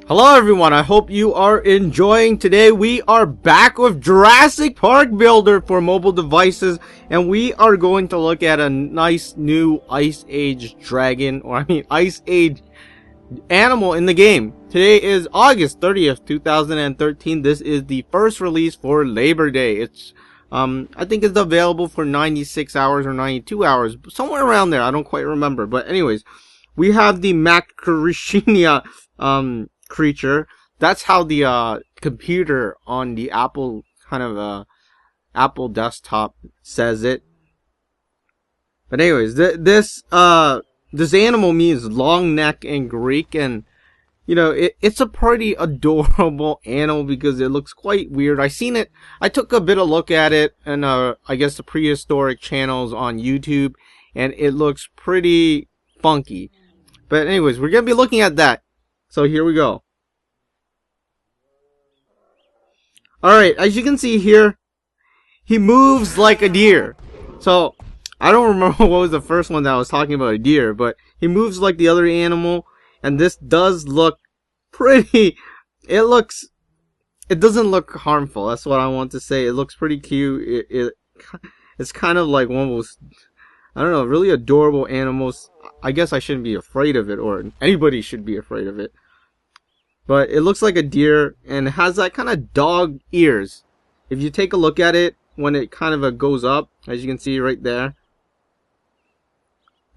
Hello everyone, I hope you are enjoying. Today we are back with Jurassic Park Builder for mobile devices, and we are going to look at a nice new Ice Age dragon, Ice Age animal in the game. Today is August 30th, 2013. This is the first release for Labor Day. It's I think it's available for 96 hours or 92 hours, somewhere around there. I don't quite remember, but anyways, we have the Macrauchenia creature. That's how the computer on the Apple Apple desktop says it. But anyways, this animal means long neck in Greek, and you know it's a pretty adorable animal because it looks quite weird. I took a bit of look at it in I guess the prehistoric channels on YouTube, and it looks pretty funky. But anyways, we're gonna be looking at that. So here we go. Alright, as you can see here, he moves like a deer. So, I don't remember what was the first one that I was talking about a deer, but he moves like the other animal, and this does look pretty, it doesn't look harmful, that's what I want to say. It looks pretty cute. It's kind of like one of those, I don't know, really adorable animals. I guess I shouldn't be afraid of it, or anybody should be afraid of it. But it looks like a deer, and it has that kind of dog ears. If you take a look at it, when it kind of goes up, as you can see right there.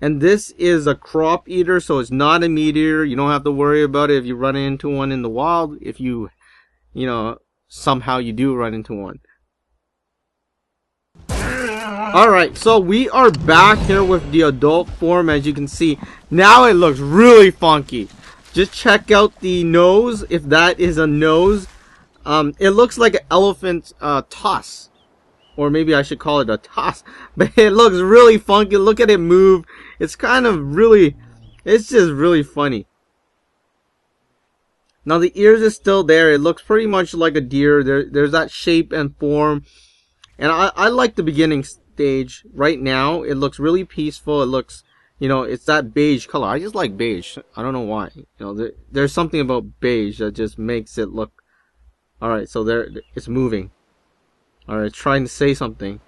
And this is a crop eater, so it's not a meat eater. You don't have to worry about it if you run into one in the wild, if you know, somehow you do run into one. Alright, so we are back here with the adult form, as you can see. Now it looks really funky. Just check out the nose, if that is a nose. It looks like an elephant's tusk. Or maybe I should call it a tusk. But it looks really funky. Look at it move. It's kind of really, it's just really funny. Now the ears is still there. It looks pretty much like a deer. There's that shape and form. And I like the beginning stage. Right now, it looks really peaceful. It looks, you know, it's that beige color. I just like beige. I don't know why. You know, there's something about beige that just makes it look. Alright, so there, it's moving. Alright, it's trying to say something.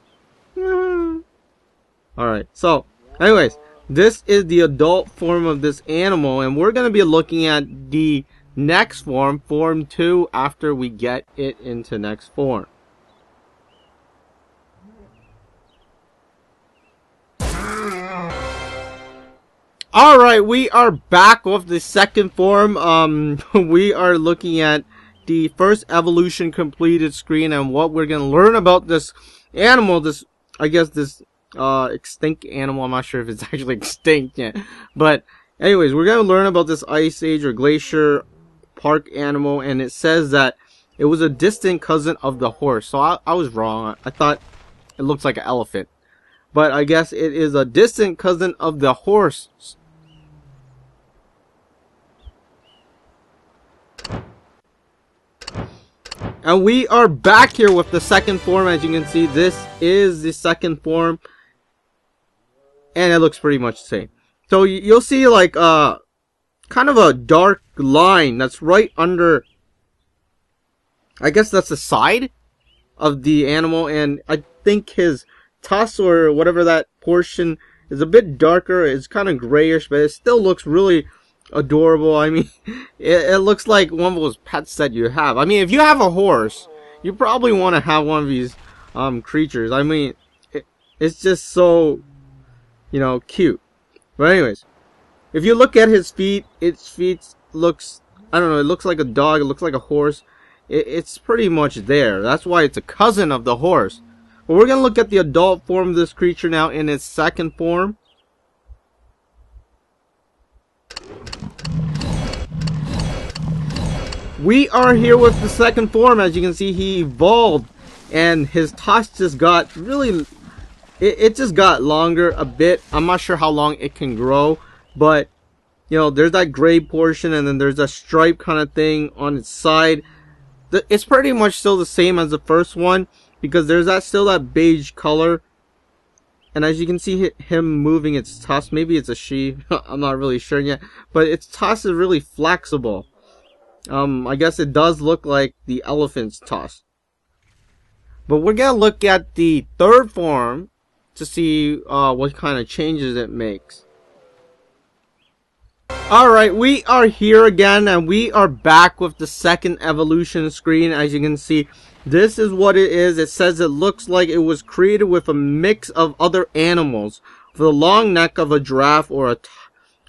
Alright, so, anyways, this is the adult form of this animal, and we're going to be looking at the next form, Form 2, after we get it into next form. Alright, we are back with the second form. We are looking at the first evolution completed screen, and what we're going to learn about this animal, this extinct animal. I'm not sure if it's actually extinct yet. But anyways, we're going to learn about this Ice Age or Glacier Park animal, and it says that it was a distant cousin of the horse. So I was wrong. I thought it looks like an elephant. But I guess it is a distant cousin of the horse. And we are back here with the second form. As you can see, this is the second form. And it looks pretty much the same. So you'll see like kind of a dark line that's right under, I guess that's the side of the animal. And I think his tusk or whatever that portion is a bit darker. It's kind of grayish, but it still looks really adorable. I mean, it looks like one of those pets that you have. I mean, if you have a horse, you probably want to have one of these creatures. I mean, it's just so, you know, cute. But anyways, if you look at his feet, its feet looks, I don't know, it looks like a dog, it looks like a horse. It's pretty much there. That's why it's a cousin of the horse. But we're going to look at the adult form of this creature now in its second form. We are here with the second form. As you can see, he evolved, and his tusk just got really, it just got longer a bit. I'm not sure how long it can grow, but you know, there's that gray portion, and then there's a stripe kind of thing on its side. It's pretty much still the same as the first one, because there's still that beige color. And as you can see him moving its tusk, maybe it's a she, I'm not really sure yet, but its tusk is really flexible. I guess it does look like the elephant's tusk. But we're gonna look at the third form to see what kind of changes it makes. Alright, we are here again, and we are back with the second evolution screen. As you can see, this is what it is. It says it looks like it was created with a mix of other animals, for the long neck of a giraffe or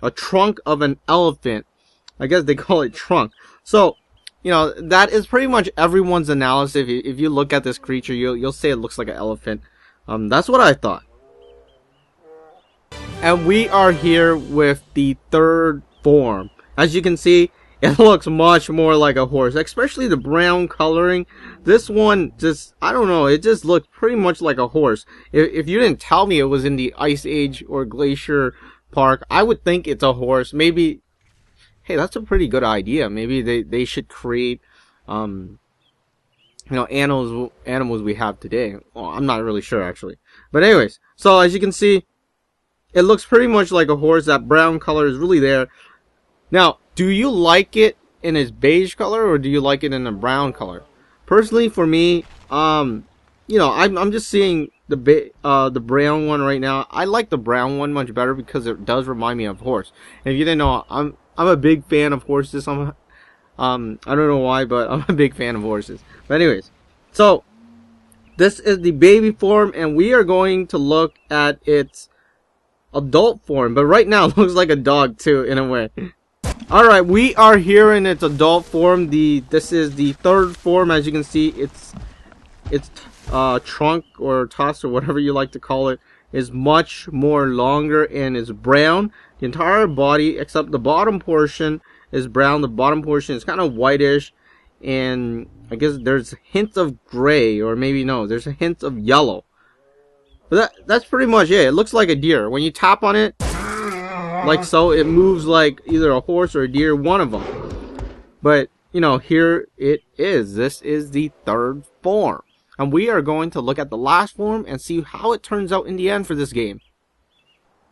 a trunk of an elephant. I guess they call it trunk. So, you know, that is pretty much everyone's analysis. If you look at this creature, you'll say it looks like an elephant. That's what I thought. And we are here with the third form. As you can see, it looks much more like a horse, especially the brown coloring. This one just, I don't know, it just looked pretty much like a horse. If you didn't tell me it was in the Ice Age or Glacier Park, I would think it's a horse. Maybe, hey, that's a pretty good idea. Maybe they should create, you know, animals we have today. Well, I'm not really sure, actually. But anyways, so as you can see, it looks pretty much like a horse. That brown color is really there. Now, do you like it in its beige color, or do you like it in a brown color? Personally, for me, you know, I'm just seeing the brown one right now. I like the brown one much better because it does remind me of horse. And if you didn't know, I'm a big fan of horses. I don't know why, but I'm a big fan of horses. But anyways, so this is the baby form, and we are going to look at its adult form, but right now it looks like a dog too, in a way. Alright, we are here in its adult form. This is the third form. As you can see, its trunk or tusk or whatever you like to call it is much more longer and is brown. The entire body, except the bottom portion, is brown. The bottom portion is kind of whitish, and I guess there's hints of gray, or maybe no, there's a hint of yellow. But that's pretty much it. It looks like a deer. When you tap on it, like so, it moves like either a horse or a deer, one of them. But, you know, here it is. This is the third form. And we are going to look at the last form and see how it turns out in the end for this game.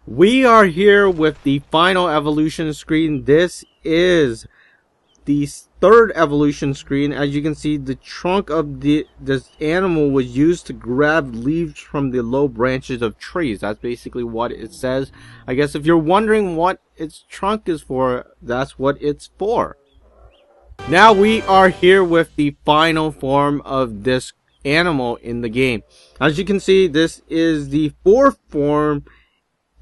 We are here with the final evolution screen. This is the third evolution screen. As you can see, the trunk of this animal was used to grab leaves from the low branches of trees. That's basically what it says. I guess if you're wondering what its trunk is for, that's what it's for. Now we are here with the final form of this animal in the game. As you can see, this is the fourth form,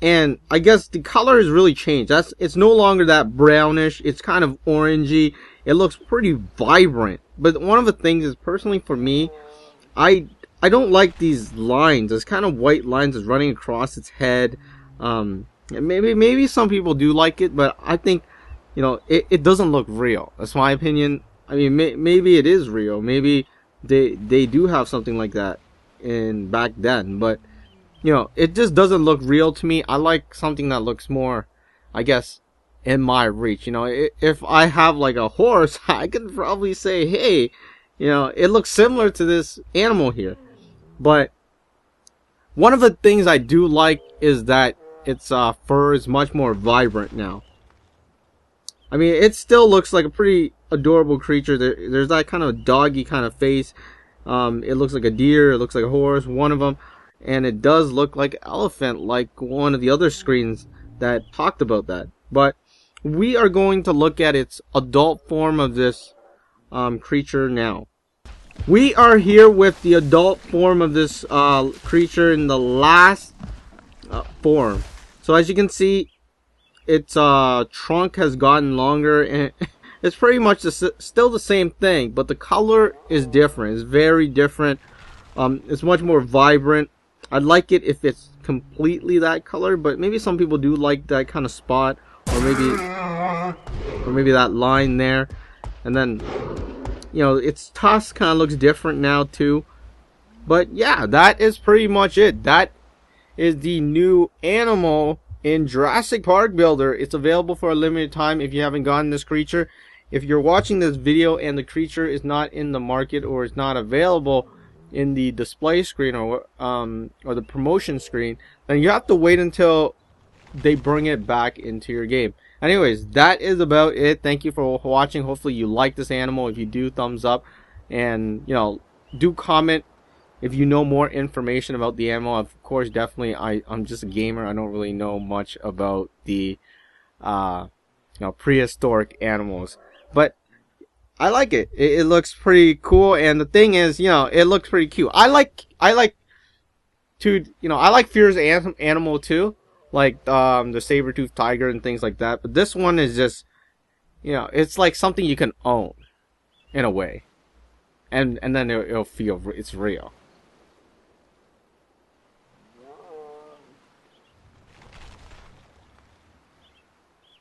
and I guess the color has really changed. It's no longer that brownish. It's kind of orangey. It looks pretty vibrant. But one of the things is, personally for me, I don't like these lines. There's kind of white lines that's running across its head. Maybe some people do like it, but I think, you know, it doesn't look real. That's my opinion. I mean, maybe it is real. Maybe they do have something like that in back then, but you know, it just doesn't look real to me. I like something that looks more, I guess, in my reach. You know, if I have like a horse, I could probably say, hey, you know, it looks similar to this animal here. But one of the things I do like is that its fur is much more vibrant now. I mean, it still looks like a pretty adorable creature. There's that kind of doggy kind of face. It looks like a deer. It looks like a horse. One of them. And it does look like an elephant, like one of the other screens that talked about that. But we are going to look at its adult form of this creature now. We are here with the adult form of this creature in the last form. So as you can see, its trunk has gotten longer, and it's pretty much still the same thing, but the color is different. It's very different. It's much more vibrant. I'd like it if it's completely that color, but maybe some people do like that kind of spot, or maybe that line there. And then, you know, its tusk kind of looks different now too. But yeah, that is pretty much it. That is the new animal in Jurassic Park Builder. It's available for a limited time if you haven't gotten this creature. If you're watching this video and the creature is not in the market or is not available in the display screen or the promotion screen, then you have to wait until they bring it back into your game. Anyways, that is about it. Thank you for watching. Hopefully you like this animal. If you do, thumbs up. And, you know, do comment if you know more information about the animal. Of course, definitely, I'm just a gamer. I don't really know much about the, prehistoric animals. But I like it. It looks pretty cool. And the thing is, it looks pretty cute. I like Fear's animal too. Like, the saber-toothed tiger and things like that. But this one is just, it's like something you can own, in a way. And then it'll feel it's real.